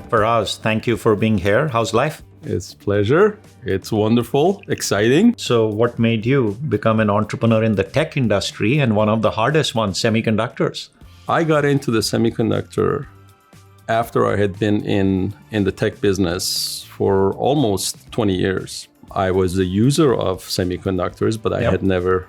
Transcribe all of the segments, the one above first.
Faraz, thank you for being here. How's life? It's a pleasure. It's wonderful, exciting. So what made you become an entrepreneur in the tech industry and one of the hardest ones, semiconductors? I got into the semiconductor after I had been in the tech business for almost 20 years. I was a user of semiconductors, but I had never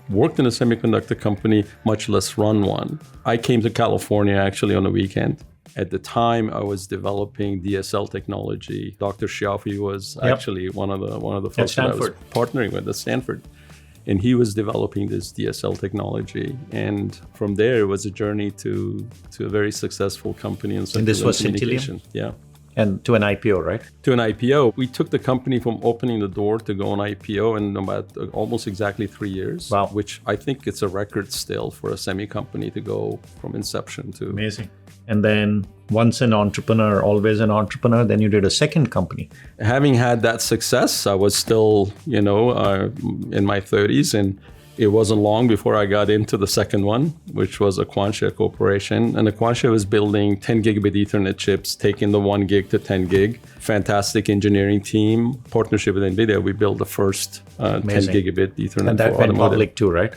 worked in a semiconductor company, much less run one. I came to California actually on a weekend. At the time, I was developing DSL technology. Dr. Shiafi was actually one of the folks that I was partnering with at Stanford. And he was developing this DSL technology. And from there, it was a journey to a very successul company in this was communication. Yeah. And to an IPO, right? To an IPO. We took the company from opening the door to go on IPO in about almost exactly 3 years. Wow. Which I think it's a record still for a semi company to go from inception to... Amazing. And then once an entrepreneur, always an entrepreneur, then you did a second company. Having had that success, I was still, in my 30s, and it wasn't long before I got into the second one, which was Cognichip Corporation. And Cognichip was building 10 gigabit Ethernet chips, taking the 1 gig to 10 gig. Fantastic engineering team, partnership with NVIDIA. We built the first 10 gigabit Ethernet and that for went automotive. Public too, right?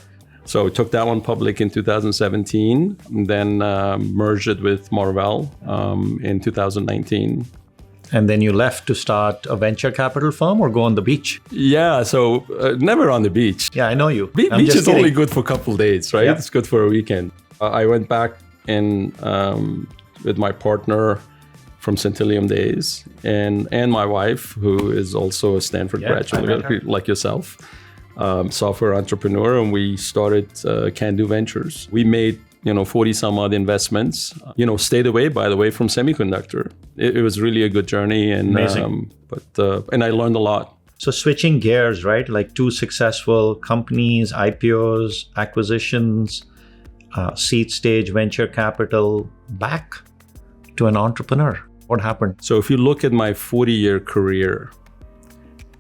So we took that one public in 2017, and then merged it with Marvell in 2019. And then you left to start a venture capital firm or go on the beach? Yeah, so never on the beach. Yeah, I know you. Beach is only good for a couple of days, right? Yep. It's good for a weekend. I went back in with my partner from Centillium days and my wife, who is also a Stanford graduate, like yourself, software entrepreneur, and we started Can Do Ventures. We made 40 some odd investments, stayed away, by the way, from semiconductor. It was really a good journey. And, amazing. And I learned a lot. So switching gears, right? Like two successful companies, IPOs, acquisitions, seed stage, venture capital, back to an entrepreneur. What happened? So if you look at my 40-year career,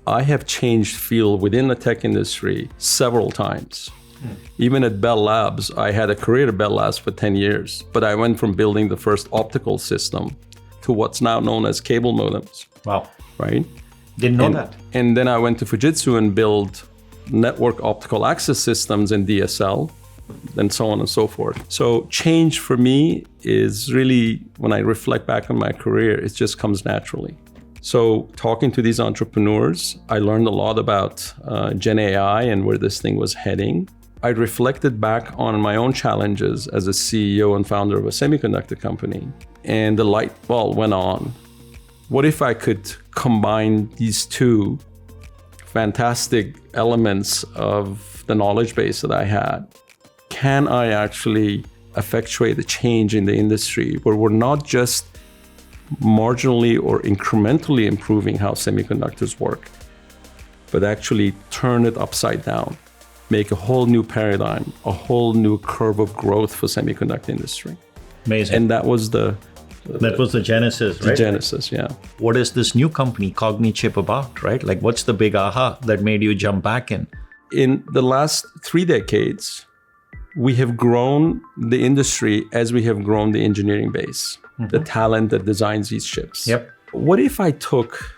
I have changed field within the tech industry several times. Even at Bell Labs, I had a career at Bell Labs for 10 years, but I went from building the first optical system to what's now known as cable modems. Wow. Right? Didn't know that. And then I went to Fujitsu and built network optical access systems in DSL, and so on and so forth. So change for me is really, when I reflect back on my career, it just comes naturally. So talking to these entrepreneurs, I learned a lot about Gen AI and where this thing was heading. I reflected back on my own challenges as a CEO and founder of a semiconductor company, and the light bulb went on. What if I could combine these two fantastic elements of the knowledge base that I had? Can I actually effectuate a change in the industry where we're not just marginally or incrementally improving how semiconductors work, but actually turn it upside down, make a whole new paradigm, a whole new curve of growth for semiconductor industry. Amazing. And that was the genesis, right? The genesis, yeah. What is this new company, Cognichip, about, right? Like, what's the big aha that made you jump back in? In the last 3 decades, we have grown the industry as we have grown the engineering base, the talent that designs these chips. Yep. What if I took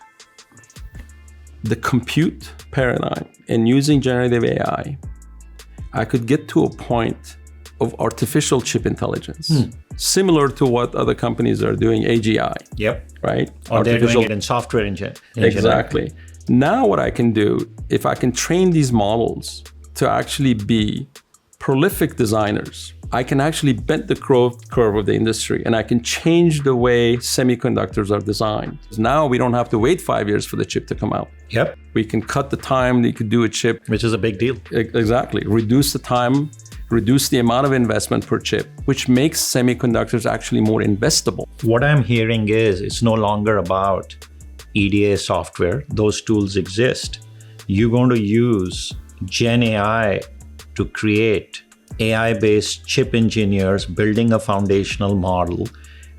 the compute paradigm and using generative AI, I could get to a point of artificial chip intelligence, similar to what other companies are doing, AGI. Yep. Right? Or they're doing it in software engineering. Exactly. Now what I can do, if I can train these models to actually be prolific designers, I can actually bend the growth curve of the industry, and I can change the way semiconductors are designed. Now we don't have to wait 5 years for the chip to come out. Yep. We can cut the time that you could do a chip. Which is a big deal. Exactly. Reduce the time, reduce the amount of investment per chip, which makes semiconductors actually more investable. What I'm hearing is it's no longer about EDA software. Those tools exist. You're going to use Gen AI to create AI-based chip engineers building a foundational model.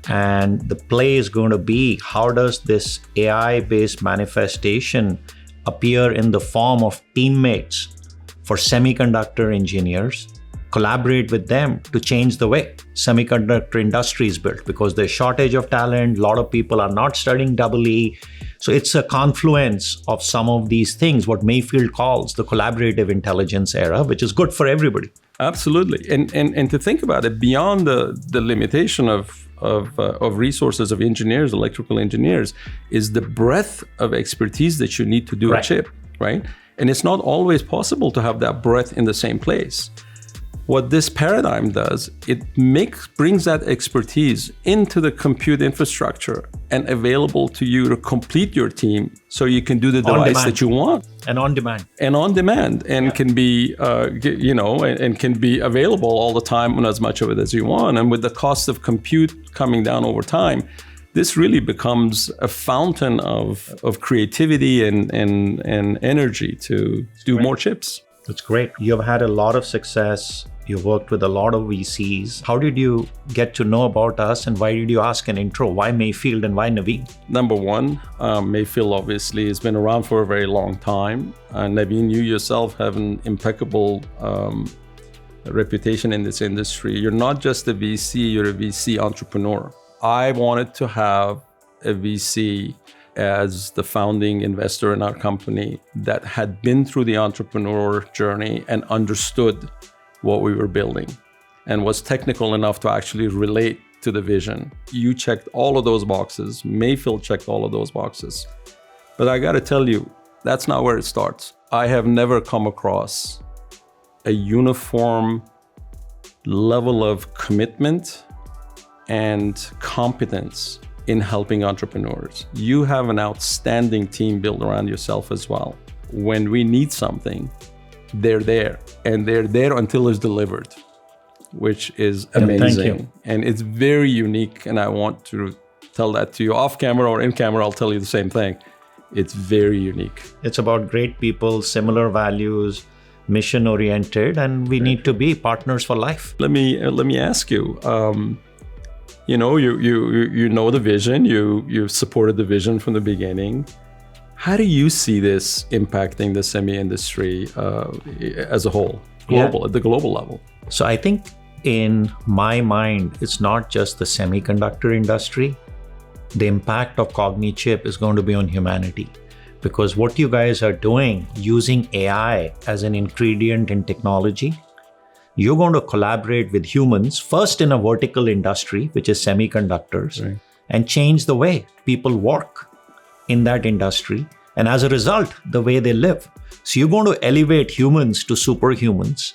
And the play is going to be, how does this AI-based manifestation appear in the form of teammates for semiconductor engineers, collaborate with them to change the way semiconductor industry is built, because there's shortage of talent. A lot of people are not studying EE. So it's a confluence of some of these things, what Mayfield calls the collaborative intelligence era, which is good for everybody. Absolutely. And to think about it, beyond the limitation of resources of engineers, electrical engineers, is the breadth of expertise that you need to do a chip, right? And it's not always possible to have that breadth in the same place. What this paradigm does, it brings that expertise into the compute infrastructure and available to you to complete your team so you can do the device that you want. And on demand. And can be, and can be available all the time on as much of it as you want. And with the cost of compute coming down over time, this really becomes a fountain of creativity and energy to do more chips. That's great. You've had a lot of success. You've worked with a lot of VCs. How did you get to know about us, and why did you ask an intro? Why Mayfield and why Naveen? Number one, Mayfield obviously has been around for a very long time. Naveen, you yourself have an impeccable reputation in this industry. You're not just a VC, you're a VC entrepreneur. I wanted to have a VC as the founding investor in our company that had been through the entrepreneur journey and understood what we were building and was technical enough to actually relate to the vision. You checked all of those boxes. Mayfield checked all of those boxes. But I got to tell you, that's not where it starts. I have never come across a uniform level of commitment and competence in helping entrepreneurs. You have an outstanding team built around yourself as well. When we need something, they're there, and they're there until it's delivered, which is amazing. Thank you. And it's very unique, and I want to tell that to you off camera or in camera. I'll tell you the same thing. It's very unique. It's about great people, similar values, mission oriented, and we need to be partners for life. Let me ask you. You know the vision. You supported the vision from the beginning. How do you see this impacting the semi industry as a whole, at the global level? So I think in my mind, it's not just the semiconductor industry. The impact of Cognichip is going to be on humanity, because what you guys are doing, using AI as an ingredient in technology, you're going to collaborate with humans first in a vertical industry, which is semiconductors, right, and change the way people work in that industry. And as a result, the way they live. So you're going to elevate humans to superhumans.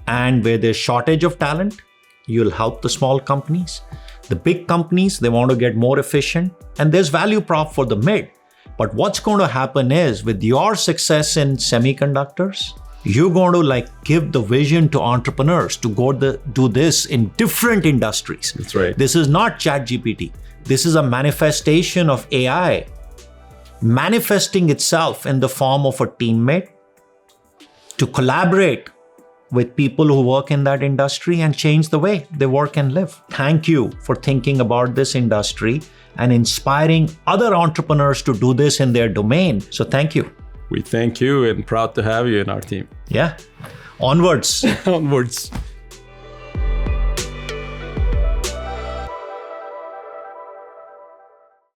And where there's shortage of talent, you'll help the small companies. The big companies, they want to get more efficient. And there's value prop for the mid. But what's going to happen is, with your success in semiconductors, you're going to give the vision to entrepreneurs to go do this in different industries. That's right. This is not ChatGPT. This is a manifestation of AI manifesting itself in the form of a teammate to collaborate with people who work in that industry and change the way they work and live. Thank you for thinking about this industry and inspiring other entrepreneurs to do this in their domain. So thank you. We thank you, and proud to have you in our team. Yeah. Onwards. Onwards.